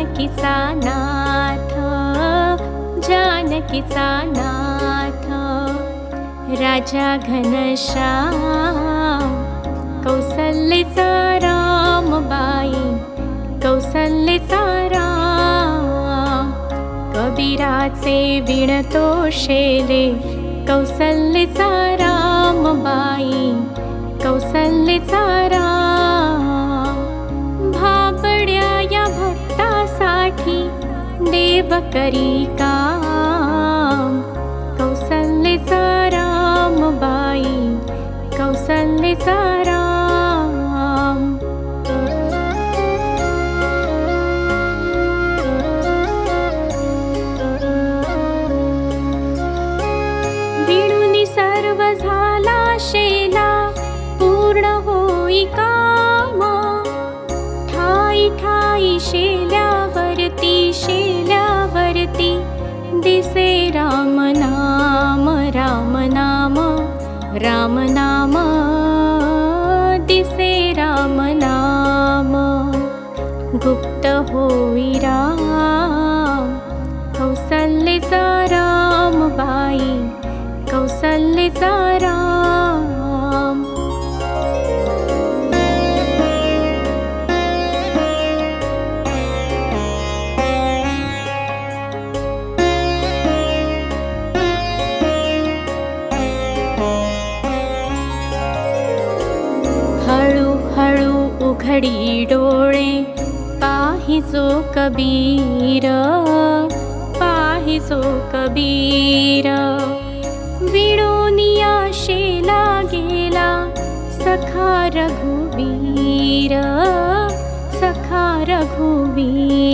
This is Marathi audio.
जानकीचा नाथ, जानकीचा नाथ, राजा घनश्याम, कौसल्येचा रामबाई, कौसल्येचा राम, कबीराचे विणतो शेले, कौसल्येचा रामबाई, कौसल्येचा राम, भाबड्या या भक्तासाठी देव करी काम, कौसल्येचा रामबाई, कौसल्येचा राम. विणुनी सर्व झाला शेला, पूर्ण होई काम, ठाई ठाई शेल्यावरती, शेल्यावरती दिसे राम नाम, राम नाम, राम नाम, दिसे राम नाम, गुप्त होई राम, कौसल्येचा रामबाई, कौसल्येचा राम. हळू हळू उघडी डोळे, पाहिजो कबीर, पाहिजो कबीर, विणोनिया शेला गेला सखा रघुवीर, सखा रघुवीर.